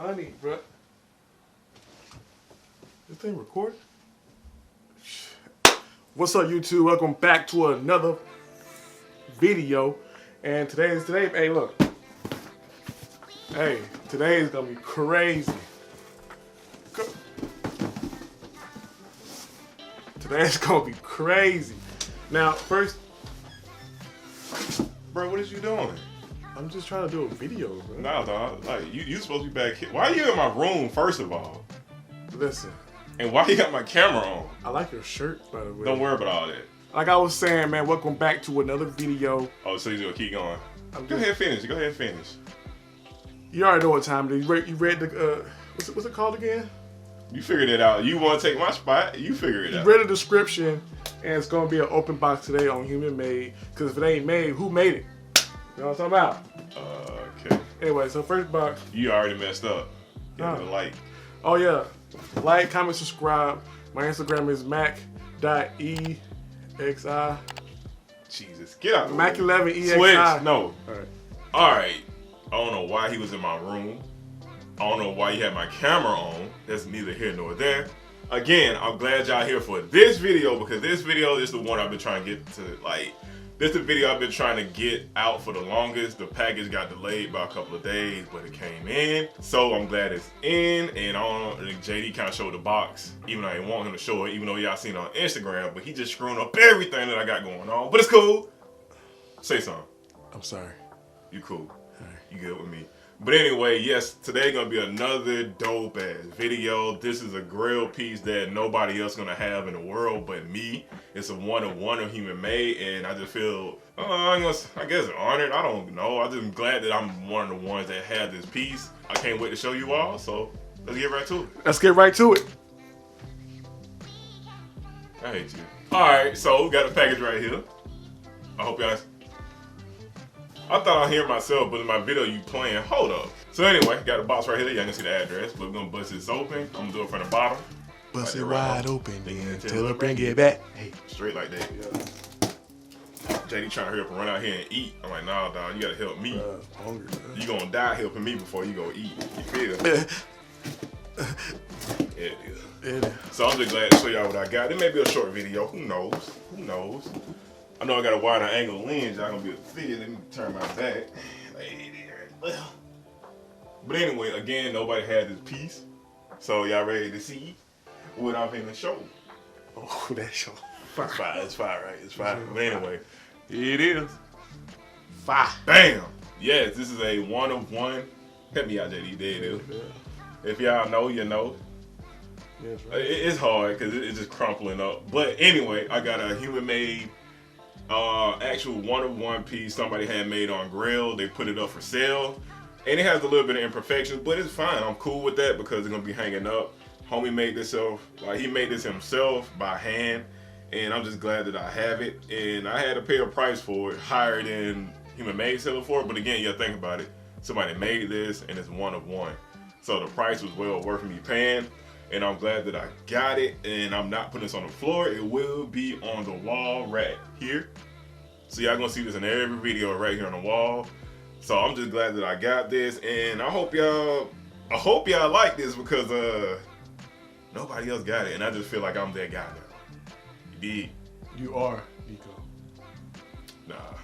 I need, bro. This thing record? What's up, YouTube? Welcome back to another video. And today. Hey, look. Hey, today is gonna be crazy. Today's gonna be crazy. Now, first, bro, what is you doing? I'm just trying to do a video, bro. Nah, dog. Like, you supposed to be back here. Why are you in my room, first of all? Listen. And why you got my camera on? I like your shirt, by the way. Don't worry about all that. Like I was saying, man, welcome back to another video. Oh, so you're gonna keep going. Go ahead, finish. Go ahead and finish. You already know what time it is. You read the, what's it called again? You figured it out. You want to take my spot? You figure it out. You read the description, and it's gonna be an open box today on Human Made. Cause if it ain't made, who made it? You know what I'm talking about? Okay. Anyway, so first box. You already messed up. Give it a like. Oh yeah, like, comment, subscribe. My Instagram is mac.exi. Jesus, get out. Mac11exi. Switch. No. All right. I don't know why he was in my room. I don't know why you had my camera on. That's neither here nor there. Again, I'm glad y'all here for this video because this video is the one I've been trying to get to. Like, this is the video I've been trying to get out for the longest. The package got delayed by a couple of days, but it came in. So I'm glad it's in. And I don't know, JD kind of showed the box, even though I didn't want him to show it, even though y'all seen it on Instagram. But he just screwing up everything that I got going on. But it's cool. Say something. I'm sorry. You cool. You good with me. But anyway, yes, today gonna be another dope ass video. This is a grail piece that nobody else gonna have in the world but me. It's a one of Human Made, and I just feel, I guess honored. I don't know. I'm just glad that I'm one of the ones that have this piece. I can't wait to show you all. So let's get right to it. Let's get right to it. I hate you. All right, so we got a package right here. I hope y'all. I thought I hear myself, but in my video you playing. Hold up. So anyway, got a box right here. Y'all can see the address, but we're gonna bust this open. I'm gonna do it from the bottom. Bust it wide open, then tell her bring it back. Hey, straight like that. Yeah. JD trying to hurry up and run out here and eat. I'm like, nah, dog, you gotta help me. I'm hungry. You gonna die helping me before you go eat. You feel? Yeah, it is. It is. So I'm just glad to show y'all what I got. It may be a short video. Who knows? Who knows? I know I got a wider angle lens. Y'all gonna be able to see it. Let me turn my back. But anyway, again, nobody had this piece. So y'all ready to see what I'm finna show? Oh, that show. It's fire. It's fire, right? It's fire. But anyway, here it is. Fire. Bam. Yes, this is a one of one. Help me out, JD. There it is. If y'all know, you know. Yes, right. It's hard because it's just crumpling up. But anyway, I got a Human Made actual one-of-one piece somebody had made on GRAILED. They put it up for sale, and it has a little bit of imperfections, but it's fine. I'm cool with that because it's gonna be hanging up. Homie made this he made this himself by hand, and I'm just glad that I have it. And I had to pay a price for it higher than Human Made selling for it, but again, you think about it. Somebody made this, and it's one-of-one, so the price was well worth me paying. And I'm glad that I got it, and I'm not putting this on the floor. It will be on the wall right here. So y'all gonna see this in every video right here on the wall. So I'm just glad that I got this, and I hope y'all like this because nobody else got it, and I just feel like I'm that guy now. You dig? You are, Nico. Nah.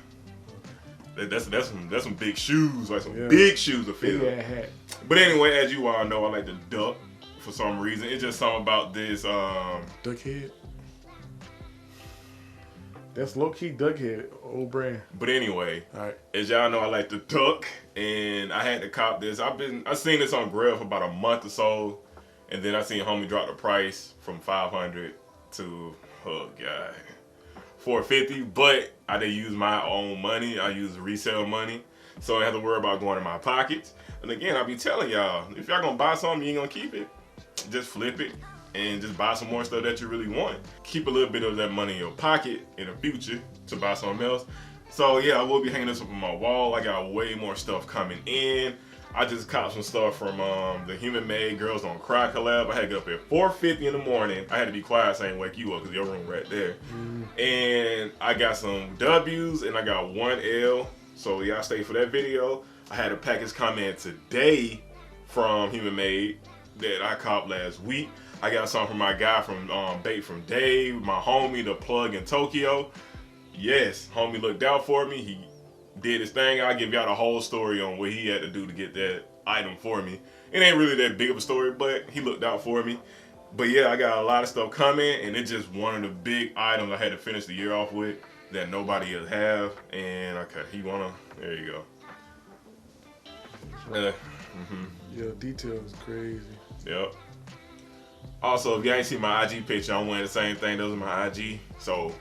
That's some big shoes, like some big shoes to fill. Yeah, hat. But anyway, as you all know, I like to duck. For some reason, it's just something about this Duckhead. That's low-key Duckhead, old brand. But anyway, all right. As y'all know, I like to duck, and I had to cop this. I seen this on GRAILED for about a month or so, and then I seen homie drop the price from $500 to $450. But I didn't use my own money. I used resale money, so I didn't have to worry about going in my pockets. And again, I be telling y'all, if y'all gonna buy something, you ain't gonna keep it. Just flip it and just buy some more stuff that you really want. Keep a little bit of that money in your pocket in the future to buy something else. So yeah, I will be hanging this up on my wall. I got way more stuff coming in. I just copped some stuff from the Human Made Girls on Cry collab. I had to get up at 4:50 in the morning. I had to be quiet so I didn't wake you up because your room right there. And I got some W's and I got one L. So y'all stay for that video. I had a package come in today from Human Made that I copped last week. I got some from my guy from Bape from Dave, my homie, the plug in Tokyo. Yes, homie looked out for me. He did his thing. I'll give y'all the whole story on what he had to do to get that item for me. It ain't really that big of a story, but he looked out for me. But yeah, I got a lot of stuff coming, and it's just one of the big items I had to finish the year off with that nobody else have. And okay, there you go. Yeah, detail is crazy. Yep. Also, if y'all ain't seen my IG picture, I'm wearing the same thing. Those are my IG. So,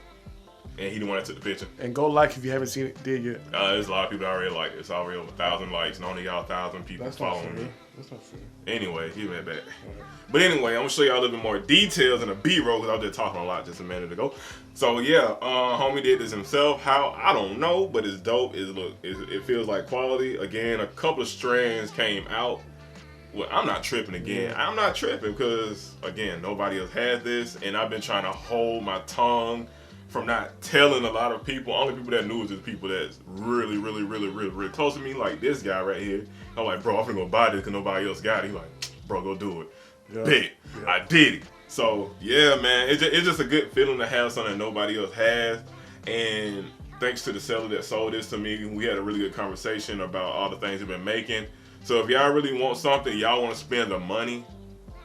and he the one that took the picture. And go like if you haven't seen it, did yet. There's a lot of people that already like it. It's already over 1,000 likes, and only got 1,000 people following me. That's not fair. Anyway, give me that back. But anyway, I'm gonna show y'all a little bit more details in a B-roll because I was just talking a lot just a minute ago. So yeah, homie did this himself. How? I don't know, but it's dope. It feels like quality. Again, a couple of strands came out. Well, I'm not tripping again. I'm not tripping because, again, nobody else has this, and I've been trying to hold my tongue from not telling a lot of people. Only people that knew is the people that's really, really, really, really, really close to me, like this guy right here. I'm like, bro, I'm finna go buy this because nobody else got it. He's like, bro, go do it. Yeah. Bet. Yeah. I did it. So, yeah, man, it's just a good feeling to have something that nobody else has. And thanks to the seller that sold this to me, we had a really good conversation about all the things he's been making. So if y'all really want something, y'all want to spend the money,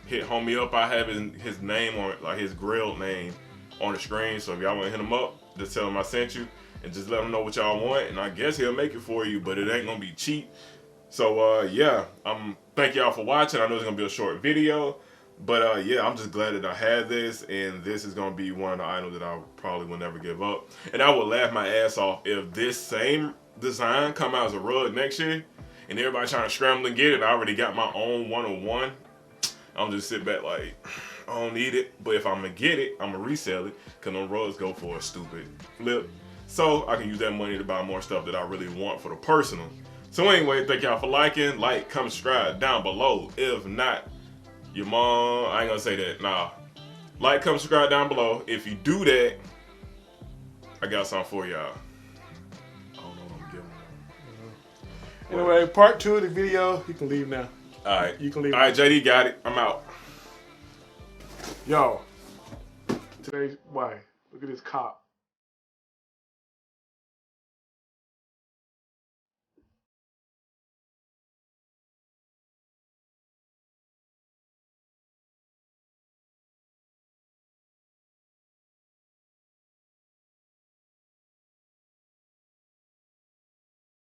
hit homie up. I have his name on it, like his GRAILED name on the screen. So if y'all want to hit him up, just tell him I sent you and just let him know what y'all want. And I guess he'll make it for you, but it ain't going to be cheap. So yeah, thank y'all for watching. I know it's going to be a short video, but yeah, I'm just glad that I had this. And this is going to be one of the items that I probably will never give up. And I would laugh my ass off if this same design come out as a rug next year. And everybody trying to scramble and get it. I already got my own 101. I'm just sit back like, I don't need it. But if I'm going to get it, I'm going to resell it. Because them rugs go for a stupid flip. So I can use that money to buy more stuff that I really want for the personal. So anyway, thank y'all for liking. Like, comment, subscribe down below. If not, your mom, I ain't going to say that. Nah. Like, comment, subscribe down below. If you do that, I got something for y'all. Anyway, part 2 of the video, you can leave now. Alright. You can leave. Alright, JD got it. I'm out. Yo. Today's, why? Look at this cop.